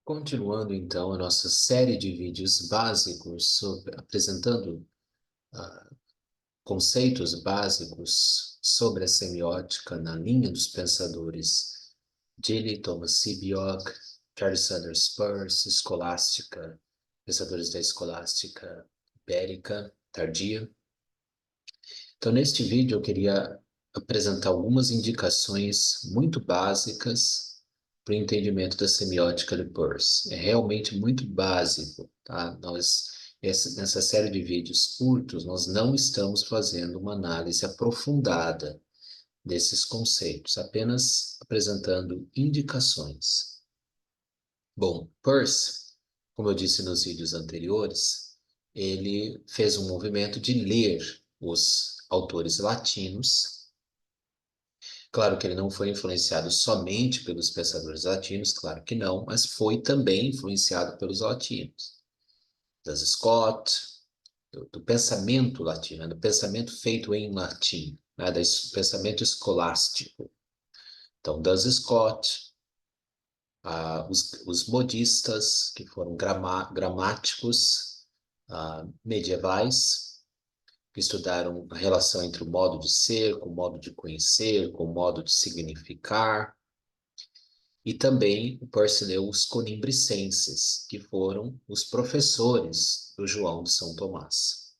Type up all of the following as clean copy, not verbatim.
Continuando então a nossa série de vídeos básicos apresentando conceitos básicos sobre a semiótica na linha dos pensadores Gilly, Thomas Sebeok, Charles Sanders Peirce, escolástica, pensadores da escolástica ibérica tardia. Então, neste vídeo eu queria apresentar algumas indicações muito básicas para o entendimento da semiótica de Peirce. É realmente muito básico, tá? Nessa série de vídeos curtos, nós não estamos fazendo uma análise aprofundada desses conceitos, apenas apresentando indicações. Bom, Peirce, como eu disse nos vídeos anteriores, ele fez um movimento de ler os autores latinos. Claro que ele não foi influenciado somente pelos pensadores latinos, claro que não, mas foi também influenciado pelos latinos. Das Scott, do pensamento latino, do pensamento feito em latim, né, do pensamento escolástico. Então, das Scott, os modistas, que foram gramáticos medievais, que estudaram a relação entre o modo de ser, com o modo de conhecer, com o modo de significar, e também o Peirce leu os conimbricenses, que foram os professores do João de São Tomás.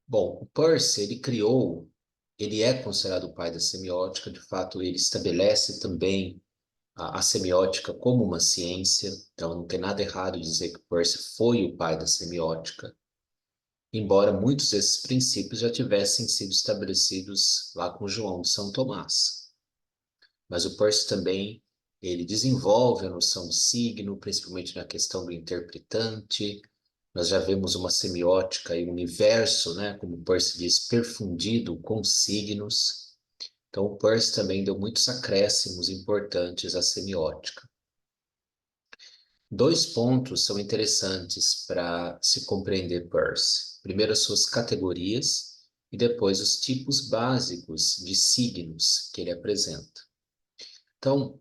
Bom, o Peirce, ele é considerado o pai da semiótica, de fato ele estabelece também a semiótica como uma ciência, então não tem nada errado em dizer que o Peirce foi o pai da semiótica, embora muitos desses princípios já tivessem sido estabelecidos lá com João de São Tomás. Mas o Peirce também, ele desenvolve a noção de signo, principalmente na questão do interpretante. Nós já vemos uma semiótica e um universo, né, como o Peirce diz, perfundido com signos. Então, o Peirce também deu muitos acréscimos importantes à semiótica. Dois pontos são interessantes para se compreender Peirce. Primeiro, as suas categorias e depois os tipos básicos de signos que ele apresenta. Então,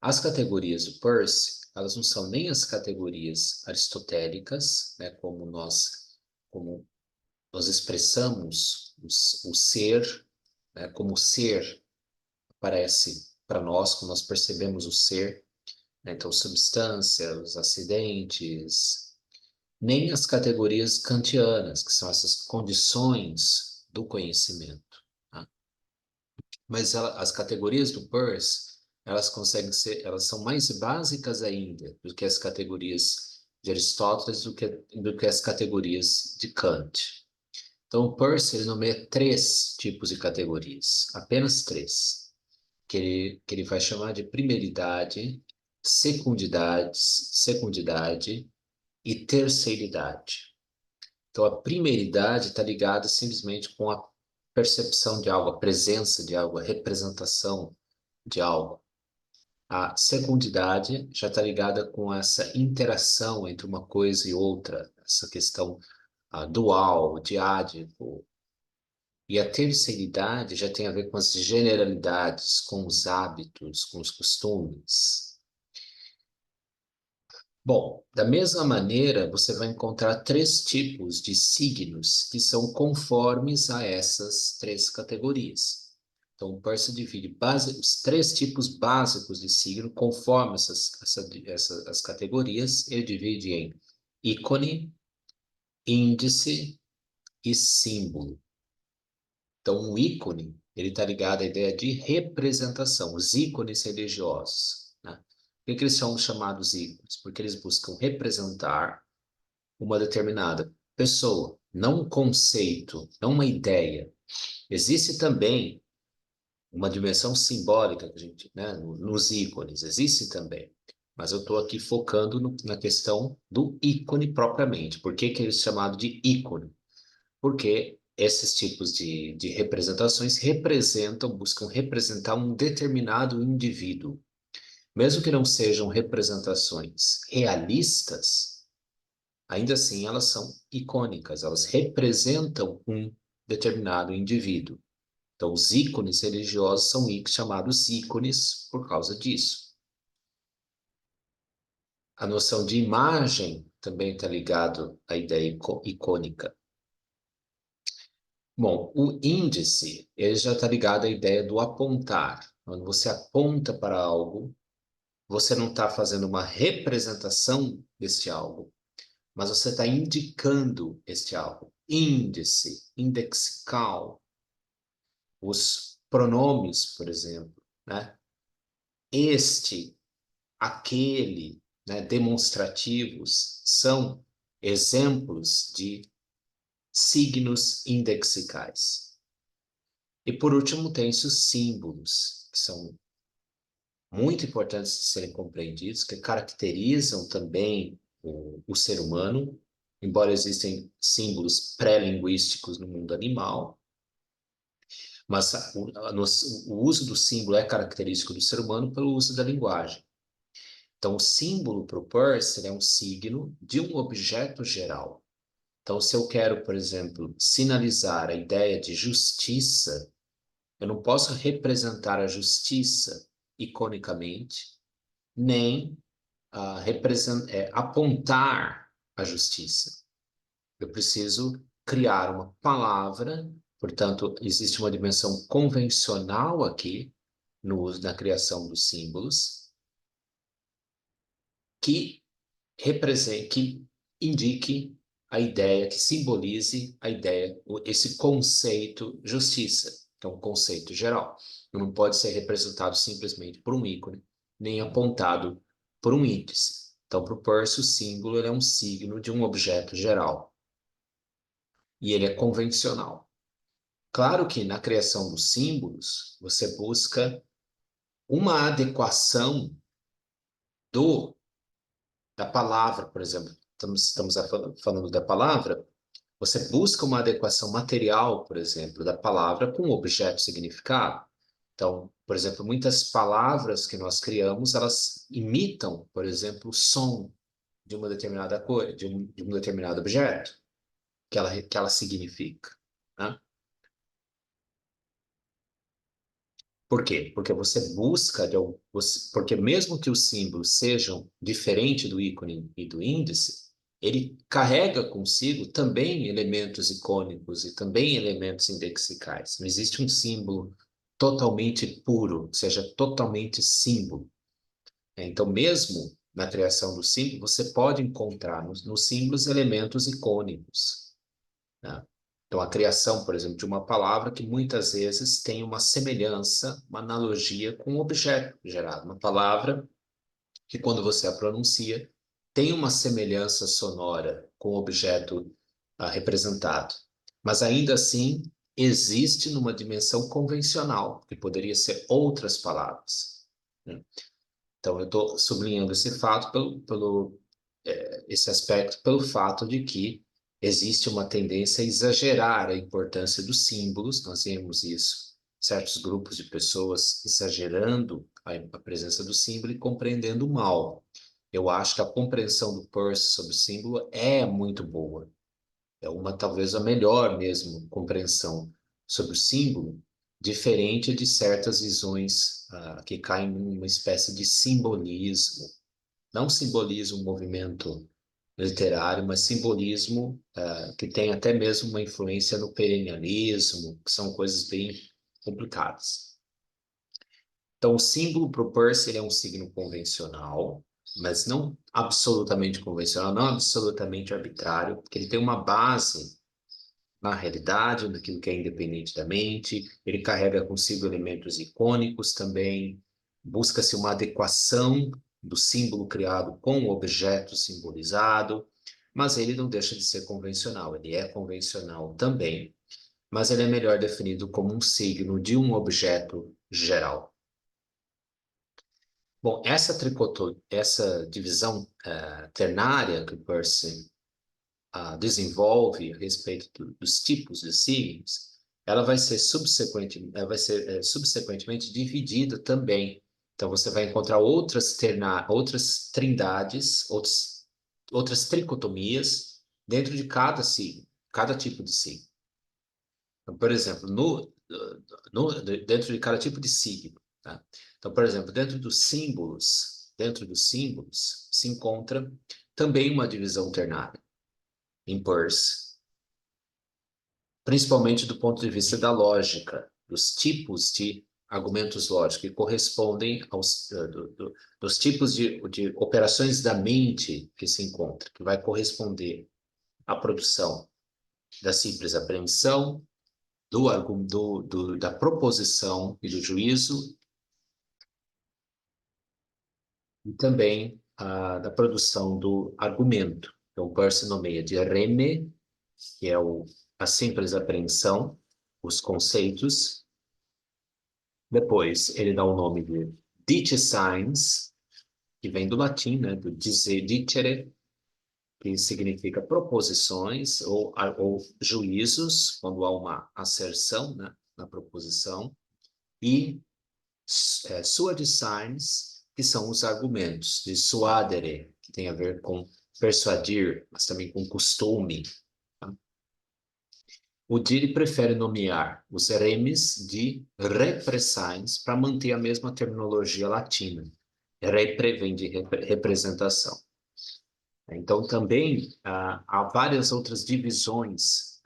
as categorias do Peirce, elas não são nem as categorias aristotélicas, né, como nós expressamos o ser, né, como o ser aparece para nós, como nós percebemos o ser, né, então substâncias, acidentes, nem as categorias kantianas, que são essas condições do conhecimento. Tá? Mas as categorias do Peirce, elas são mais básicas ainda do que as categorias de Aristóteles, do que as categorias de Kant. Então, o Peirce, ele nomeia três tipos de categorias, apenas três, que ele vai chamar de primeiridade, secundidade e terceiridade. Então, a primeiridade está ligada simplesmente com a percepção de algo, a presença de algo, a representação de algo. A secundidade já está ligada com essa interação entre uma coisa e outra, essa questão dual, diádico. E a terceiridade já tem a ver com as generalidades, com os hábitos, com os costumes. Bom, da mesma maneira, você vai encontrar três tipos de signos que são conformes a essas três categorias. Então, o Peirce divide os três tipos básicos de signo conforme as categorias. Ele divide em ícone, índice e símbolo. Então, um ícone, ele está ligado à ideia de representação, os ícones religiosos, né? Por que eles são chamados ícones? Porque eles buscam representar uma determinada pessoa, não um conceito, não uma ideia. Existe também uma dimensão simbólica que a gente, né, nos ícones, existe também. Mas eu estou aqui focando na questão do ícone propriamente. Por que que ele é chamado de ícone? Porque esses tipos de representações buscam representar um determinado indivíduo. Mesmo que não sejam representações realistas, ainda assim elas são icônicas, elas representam um determinado indivíduo. Então, os ícones religiosos são chamados ícones por causa disso. A noção de imagem também está ligado à ideia icônica. Bom, o índice, ele já está ligado à ideia do apontar. Quando você aponta para algo, você não está fazendo uma representação deste algo, mas você está indicando este algo. Índice, indexical, os pronomes, por exemplo, né? Este, aquele, né? Demonstrativos, são exemplos de signos indexicais. E por último, tem-se os símbolos, que são muito importantes de serem compreendidos, que caracterizam também o ser humano, embora existem símbolos pré-linguísticos no mundo animal, mas o uso do símbolo é característico do ser humano pelo uso da linguagem. Então, o símbolo para o Peirce é um signo de um objeto geral. Então, se eu quero, por exemplo, sinalizar a ideia de justiça, eu não posso representar a justiça iconicamente, nem apontar a justiça. Eu preciso criar uma palavra, portanto, existe uma dimensão convencional aqui no uso da criação dos símbolos que represente, que indique a ideia, que simbolize a ideia, esse conceito justiça, que é um conceito geral. Não pode ser representado simplesmente por um ícone, nem apontado por um índice. Então, para o Peirce, o símbolo é um signo de um objeto geral. E ele é convencional. Claro que na criação dos símbolos, você busca uma adequação do da palavra, por exemplo. Estamos falando da palavra, você busca uma adequação material, por exemplo, da palavra com o objeto significado. Então, por exemplo, muitas palavras que nós criamos, elas imitam, por exemplo, o som de uma determinada coisa, de um determinado objeto que ela significa, né? Por quê? Porque você busca, porque mesmo que os símbolos sejam diferentes do ícone e do índice, ele carrega consigo também elementos icônicos e também elementos indexicais. Não existe um símbolo totalmente puro, seja totalmente símbolo. Então, mesmo na criação do símbolo, você pode encontrar nos símbolos elementos icônicos, né? Então, a criação, por exemplo, de uma palavra que muitas vezes tem uma semelhança, uma analogia com o objeto gerado. Uma palavra que, quando você a pronuncia, tem uma semelhança sonora com o objeto representado. Mas, ainda assim, existe numa dimensão convencional, que poderia ser outras palavras, né? Então, eu estou sublinhando esse fato esse aspecto pelo fato de que existe uma tendência a exagerar a importância dos símbolos. Nós vemos isso, certos grupos de pessoas exagerando a presença do símbolo e compreendendo mal. Eu acho que a compreensão do Peirce sobre o símbolo é muito boa. É uma, talvez, a melhor mesmo compreensão sobre o símbolo, diferente de certas visões que caem numa espécie de simbolismo. Não simbolismo movimento literário, mas simbolismo que tem até mesmo uma influência no perennialismo, que são coisas bem complicadas. Então, o símbolo para o Peirce ele é um signo convencional, mas não absolutamente convencional, não absolutamente arbitrário, porque ele tem uma base na realidade, naquilo que é independente da mente, ele carrega consigo elementos icônicos também, busca-se uma adequação do símbolo criado com o objeto simbolizado, mas ele não deixa de ser convencional, ele é convencional também, mas ele é melhor definido como um signo de um objeto geral. Bom, essa divisão ternária que o Peirce desenvolve a respeito dos tipos de signos, ela vai ser subsequentemente dividida também. Então, você vai encontrar outras trindades, outras tricotomias dentro de cada signo, cada tipo de signo. Então, por exemplo, dentro de cada tipo de signo, tá? Então, por exemplo, dentro dos símbolos, dentro dos símbolos, se encontra também uma divisão ternária em Peirce, principalmente do ponto de vista da lógica, dos tipos de argumentos lógicos que correspondem dos tipos de operações da mente que se encontra, que vai corresponder à produção da simples apreensão, da proposição e do juízo, e também da produção do argumento. Então, Peirce nomeia de reme, que é a simples apreensão, os conceitos. Depois, ele dá o nome de dicesciens, que vem do latim, né, do dicere, que significa proposições ou juízos, quando há uma asserção, né, na proposição, e suadicens, que são os argumentos, de suadere, que tem a ver com persuadir, mas também com costume. Tá? O Diri prefere nomear os remes de repressines para manter a mesma terminologia latina. Repre vem de representação. Então, também há várias outras divisões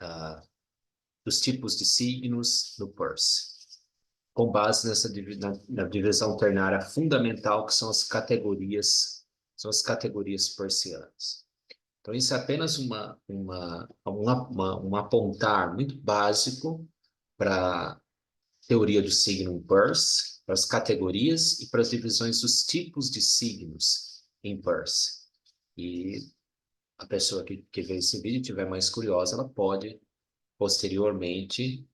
dos tipos de signos no Peirce, com base na divisão ternária fundamental, que são as categorias peircianas. Então, isso é apenas um apontar muito básico para a teoria do signo em Peirce, para as categorias e para as divisões dos tipos de signos em Peirce. E a pessoa que vê esse vídeo e estiver mais curiosa, ela pode, posteriormente,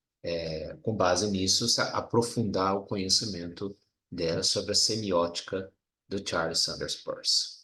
com base nisso, aprofundar o conhecimento dela sobre a semiótica do Charles Sanders Peirce.